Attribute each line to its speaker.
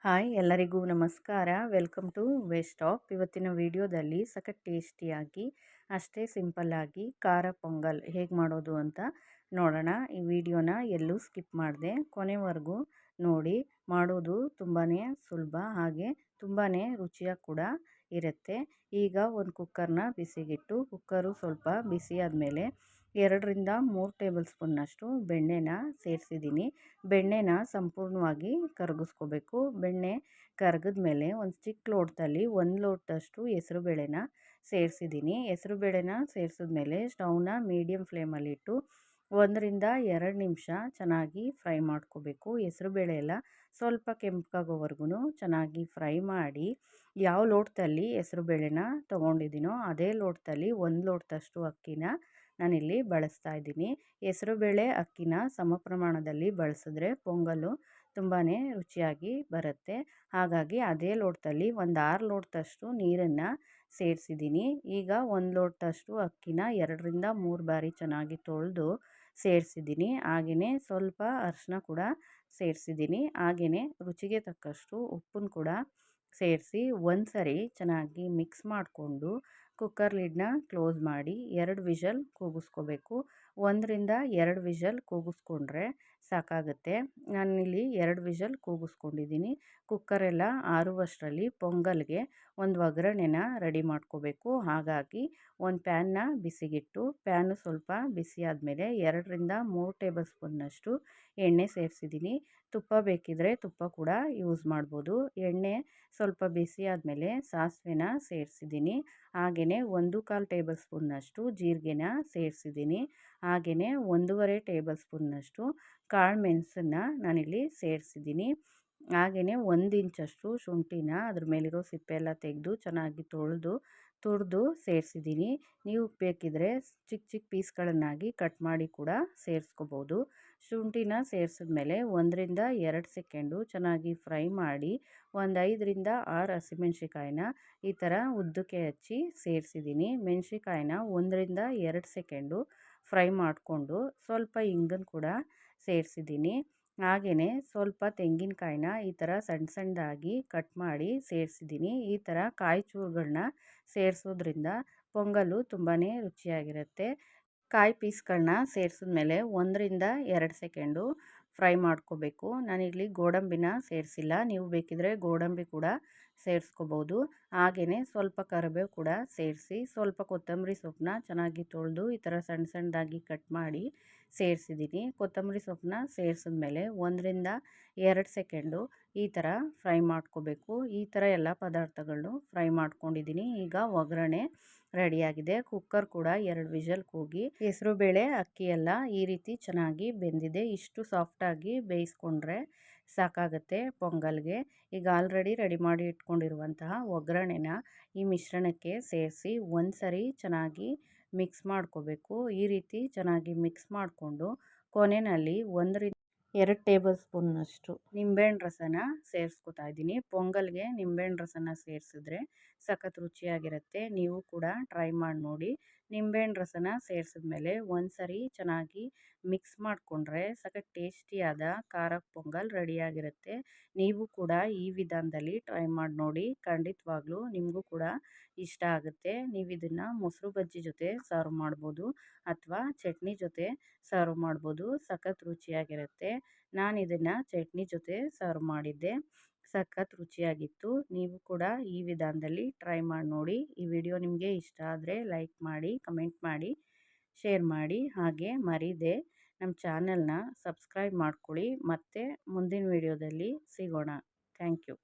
Speaker 1: Hi ಎಲ್ಲರಿಗೂ ನಮಸ್ಕಾರ. Welcome to waste of. ಇವತ್ತಿನ ವಿಡಿಯೋದಲ್ಲಿ ಸಖತ್ ಟೇಸ್ಟಿಯಾಗಿ ಅಷ್ಟೇ ಸಿಂಪಲ್ಲಾಗಿ ಖಾರ ಪೊಂಗಲ್ ಹೇಗೆ ಮಾಡೋದು ಅಂತ ನೋಡೋಣ. ಈ ವಿಡಿಯೋನ ಎಲ್ಲೂ ಸ್ಕಿಪ್ ಮಾಡಿದೆ ಕೊನೆವರೆಗೂ ನೋಡಿ. ಮಾಡೋದು ತುಂಬಾ ಸುಲಭ, ಹಾಗೆ ತುಂಬಾ ರುಚಿಯಾಗಿ ಕೂಡ ಇರುತ್ತೆ. ಈಗ ಒಂದು ಕುಕ್ಕರ್ನ ಬಿಸಿಗಿಟ್ಟು ಕುಕ್ಕರು ಸ್ವಲ್ಪ ಬಿಸಿ ಆದಮೇಲೆ 2-3 ಟೇಬಲ್ ಸ್ಪೂನ್ನಷ್ಟು ಬೆಣ್ಣೆನ ಸೇರಿಸಿದ್ದೀನಿ. ಬೆಣ್ಣೆನ ಸಂಪೂರ್ಣವಾಗಿ ಕರಗಿಸ್ಕೋಬೇಕು. ಬೆಣ್ಣೆ ಕರಗಿದ ಮೇಲೆ ಒಂದು ಚಿಕ್ಕ ಲೋಟದಲ್ಲಿ 1 ಲೋಟದಷ್ಟು ಹೆಸರುಬೇಳೆನ ಸೇರಿಸಿದ್ದೀನಿ. ಹೆಸರುಬೇಳೆನ ಸೇರಿಸಿದ್ಮೇಲೆ ಸ್ಟವ್ನ ಮೀಡಿಯಮ್ ಫ್ಲೇಮಲ್ಲಿಟ್ಟು 1-2 ನಿಮಿಷ ಚೆನ್ನಾಗಿ ಫ್ರೈ ಮಾಡ್ಕೋಬೇಕು. ಹೆಸರುಬೇಳೆ ಎಲ್ಲ ಸ್ವಲ್ಪ ಕೆಂಪಗಾಗೋವರೆಗೂ ಚೆನ್ನಾಗಿ ಫ್ರೈ ಮಾಡಿ, ಯಾವ ಲೋಟದಲ್ಲಿ ಹೆಸರುಬೇಳೆನ ತೊಗೊಂಡಿದ್ದೀನೋ ಅದೇ ಲೋಟದಲ್ಲಿ 1 ಲೋಟದಷ್ಟು ಅಕ್ಕಿನ ನಾನಿಲ್ಲಿ ಬಳಸ್ತಾ ಇದ್ದೀನಿ. ಹೆಸರುಬೇಳೆ ಅಕ್ಕಿನ ಸಮ ಪ್ರಮಾಣದಲ್ಲಿ ಬಳಸಿದ್ರೆ ಪೊಂಗಲು ತುಂಬಾ ರುಚಿಯಾಗಿ ಬರುತ್ತೆ. ಹಾಗಾಗಿ ಅದೇ ಲೋಟದಲ್ಲಿ ಒಂದು 6 ಲೋಟದಷ್ಟು ನೀರನ್ನು ಸೇರಿಸಿದ್ದೀನಿ. ಈಗ 1 ಲೋಟದಷ್ಟು ಅಕ್ಕಿನ 2-3 ಬಾರಿ ಚೆನ್ನಾಗಿ ತೊಳೆದು ಸೇರಿಸಿದ್ದೀನಿ. ಹಾಗೆಯೇ ಸ್ವಲ್ಪ ಅರಿಶಿನ ಕೂಡ ಸೇರಿಸಿದ್ದೀನಿ. ಹಾಗೆಯೇ ರುಚಿಗೆ ತಕ್ಕಷ್ಟು ಉಪ್ಪನ್ನು ಕೂಡ ಸೇರಿಸಿ ಒಂದು ಸರಿ ಚೆನ್ನಾಗಿ ಮಿಕ್ಸ್ ಮಾಡಿಕೊಂಡು ಕುಕ್ಕರ್ ಲಿಡ್ನ ಕ್ಲೋಸ್ ಮಾಡಿ 2 ವಿಷಲ್ ಕೂಗಿಸ್ಕೋಬೇಕು. 1-2 ವಿಷಲ್ ಕೂಗಿಸ್ಕೊಂಡ್ರೆ ಸಾಕಾಗುತ್ತೆ. ನಾನಿಲ್ಲಿ 2 ವಿಷಲ್ ಕೂಗಿಸ್ಕೊಂಡಿದ್ದೀನಿ. ಕುಕ್ಕರೆಲ್ಲ ಆರುವಷ್ಟರಲ್ಲಿ ಪೊಂಗಲ್ಗೆ ಒಂದು ಒಗ್ಗರಣೆನ ರೆಡಿ ಮಾಡ್ಕೋಬೇಕು. ಹಾಗಾಗಿ ಒಂದು ಪ್ಯಾನ್ನ ಬಿಸಿಗಿಟ್ಟು ಪ್ಯಾನು ಸ್ವಲ್ಪ ಬಿಸಿ ಆದಮೇಲೆ 2-3 ಟೇಬಲ್ ಸ್ಪೂನ್ನಷ್ಟು ಎಣ್ಣೆ ಸೇರಿಸಿದ್ದೀನಿ. ತುಪ್ಪ ಬೇಕಿದ್ರೆ ತುಪ್ಪ ಕೂಡ ಯೂಸ್ ಮಾಡ್ಬೋದು. ಎಣ್ಣೆ ಸ್ವಲ್ಪ ಬಿಸಿ ಆದಮೇಲೆ ಸಾಸಿವೆನ ಸೇರಿಸಿದ್ದೀನಿ. ಹಾಗೆಯೇ 1/4 ಟೇಬಲ್ ಸ್ಪೂನ್ನಷ್ಟು ಜೀರಿಗೆನ ಸೇರಿಸಿದ್ದೀನಿ. ಹಾಗೆಯೇ 1.5 ಟೇಬಲ್ ಸ್ಪೂನ್ನಷ್ಟು ಕಾಳು ಮೆಣಸನ್ನು ನಾನಿಲ್ಲಿ ಸೇರಿಸಿದ್ದೀನಿ. ಹಾಗೆಯೇ 1 ಇಂಚಷ್ಟು ಶುಂಠಿನ ಅದ್ರ ಮೇಲಿರೋ ಸಿಪ್ಪೆ ಎಲ್ಲ ತೆಗೆದು ಚೆನ್ನಾಗಿ ತುರಿದು ಸೇರಿಸಿದ್ದೀನಿ. ನೀವು ಬೇಕಿದ್ರೆ ಚಿಕ್ಕ ಚಿಕ್ಕ ಪೀಸ್ಗಳನ್ನಾಗಿ ಕಟ್ ಮಾಡಿ ಕೂಡ ಸೇರಿಸ್ಕೋಬೋದು. ಶುಂಠಿನ ಸೇರಿಸಿದ್ಮೇಲೆ 1-2 ಸೆಕೆಂಡು ಚೆನ್ನಾಗಿ ಫ್ರೈ ಮಾಡಿ 5-6 ಹಸಿಮೆಣ್ಸಿಕಾಯಿನ ಈ ಥರ ಉದ್ದಕ್ಕೆ ಹಚ್ಚಿ ಸೇರಿಸಿದ್ದೀನಿ. ಮೆಣಸಿಕಾಯಿನ 1-2 ಸೆಕೆಂಡು ಫ್ರೈ ಮಾಡಿಕೊಂಡು ಸ್ವಲ್ಪ ಇಂಗನ್ನು ಕೂಡ ಸೇರಿಸಿದ್ದೀನಿ. ಹಾಗೆಯೇ ಸ್ವಲ್ಪ ತೆಂಗಿನಕಾಯಿನ ಈ ಥರ ಸಣ್ಣ ಸಣ್ಣದಾಗಿ ಕಟ್ ಮಾಡಿ ಸೇರಿಸಿದ್ದೀನಿ. ಈ ಥರ ಕಾಯಿ ಚೂರುಗಳನ್ನ ಸೇರಿಸೋದ್ರಿಂದ ಪೊಂಗಲು ತುಂಬಾ ರುಚಿಯಾಗಿರುತ್ತೆ. ಕಾಯಿ ಪೀಸ್ಗಳನ್ನ ಸೇರಿಸಿದ್ಮೇಲೆ 1-2 ಸೆಕೆಂಡು ಫ್ರೈ ಮಾಡ್ಕೋಬೇಕು. ನಾನಿಲ್ಲಿ ಗೋಡಂಬಿನ ಸೇರಿಸಿಲ್ಲ, ನೀವು ಬೇಕಿದ್ರೆ ಗೋಡಂಬಿ ಕೂಡ ಸೇರಿಸ್ಕೋಬೋದು. ಹಾಗೆಯೇ ಸ್ವಲ್ಪ ಕರಿಬೇವು ಕೂಡ ಸೇರಿಸಿ ಸ್ವಲ್ಪ ಕೊತ್ತಂಬರಿ ಸೊಪ್ಪನ್ನ ಚೆನ್ನಾಗಿ ತೊಳೆದು ಈ ಥರ ಸಣ್ಣ ಸಣ್ಣದಾಗಿ ಕಟ್ ಮಾಡಿ ಸೇರಿಸಿದ್ದೀನಿ. ಕೊತ್ತಂಬರಿ ಸೊಪ್ಪನ್ನ ಸೇರಿಸಿದ್ಮೇಲೆ 1-2 ಸೆಕೆಂಡು ಈ ಥರ ಫ್ರೈ ಮಾಡ್ಕೋಬೇಕು. ಈ ಥರ ಎಲ್ಲ ಪದಾರ್ಥಗಳನ್ನು ಫ್ರೈ ಮಾಡ್ಕೊಂಡಿದ್ದೀನಿ. ಈಗ ಒಗ್ಗರಣೆ ರೆಡಿಯಾಗಿದೆ. ಕುಕ್ಕರ್ ಕೂಡ 2 ವಿಷಲ್ ಕೂಗಿ ಹೆಸರುಬೇಳೆ ಅಕ್ಕಿ ಎಲ್ಲ ಈ ರೀತಿ ಚೆನ್ನಾಗಿ ಬೆಂದಿದೆ. ಇಷ್ಟು ಸಾಫ್ಟಾಗಿ ಬೇಯಿಸ್ಕೊಂಡ್ರೆ ಸಾಕಾಗುತ್ತೆ ಪೊಂಗಲ್ಗೆ. ಈಗ ಆಲ್ರೆಡಿ ರೆಡಿ ಮಾಡಿ ಇಟ್ಕೊಂಡಿರುವಂತಹ ಒಗ್ಗರಣೆನ ಈ ಮಿಶ್ರಣಕ್ಕೆ ಸೇರಿಸಿ ಒಂದು ಸರಿ ಚೆನ್ನಾಗಿ ಮಿಕ್ಸ್ ಮಾಡ್ಕೋಬೇಕು. ಈ ರೀತಿ ಚೆನ್ನಾಗಿ ಮಿಕ್ಸ್ ಮಾಡಿಕೊಂಡು ಕೊನೆಯಲ್ಲಿ 1-2 ಟೇಬಲ್ ಸ್ಪೂನ್ನಷ್ಟು ನಿಂಬೆಹಣ್ಣು ರಸನ ಸೇರಿಸ್ಕೊತಾ ಇದ್ದೀನಿ. ಪೊಂಗಲ್ಗೆ ನಿಂಬೆಹಣ್ಣು ರಸನ ಸೇರಿಸಿದ್ರೆ ಸಖತ್ ರುಚಿಯಾಗಿರುತ್ತೆ. ನೀವು ಕೂಡ ಟ್ರೈ ಮಾಡಿ ನೋಡಿ. ನಿಂಬೆಹಣ್ಣು ರಸನ ಸೇರಿಸಿದ್ಮೇಲೆ ಒಂದು ಸರಿ ಚೆನ್ನಾಗಿ ಮಿಕ್ಸ್ ಮಾಡಿಕೊಂಡ್ರೆ ಸಖತ್ ಟೇಸ್ಟಿಯಾದ ಖಾರ ಪೊಂಗಲ್ ರೆಡಿಯಾಗಿರುತ್ತೆ. ನೀವು ಕೂಡ ಈ ವಿಧಾನದಲ್ಲಿ ಟ್ರೈ ಮಾಡಿ ನೋಡಿ. ಖಂಡಿತವಾಗ್ಲೂ ನಿಮಗೂ ಕೂಡ ಇಷ್ಟ ಆಗುತ್ತೆ. ನೀವು ಇದನ್ನು ಮೊಸರು ಬಜ್ಜಿ ಜೊತೆ ಸರ್ವ್ ಮಾಡ್ಬೋದು ಅಥವಾ ಚಟ್ನಿ ಜೊತೆ ಸರ್ವ್ ಮಾಡ್ಬೋದು. ಸಖತ್ ರುಚಿಯಾಗಿರುತ್ತೆ. ನಾನು ಇದನ್ನು ಚಟ್ನಿ ಜೊತೆ ಸರ್ವ್ ಮಾಡಿದ್ದೆ, ಸಖತ್ ರುಚಿಯಾಗಿತ್ತು. ನೀವು ಕೂಡ ಈ ವಿಧಾನದಲ್ಲಿ ಟ್ರೈ ಮಾಡಿ ನೋಡಿ. ಈ ವಿಡಿಯೋ ನಿಮಗೆ ಇಷ್ಟ ಆದರೆ ಲೈಕ್ ಮಾಡಿ, ಕಮೆಂಟ್ ಮಾಡಿ, ಶೇರ್ ಮಾಡಿ. ಹಾಗೆ ಮರೀದೆ ನಮ್ಮ ಚಾನಲ್ನ ಸಬ್ಸ್ಕ್ರೈಬ್ ಮಾಡ್ಕೊಳ್ಳಿ. ಮತ್ತೆ ಮುಂದಿನ ವಿಡಿಯೋದಲ್ಲಿ ಸಿಗೋಣ. Thank you.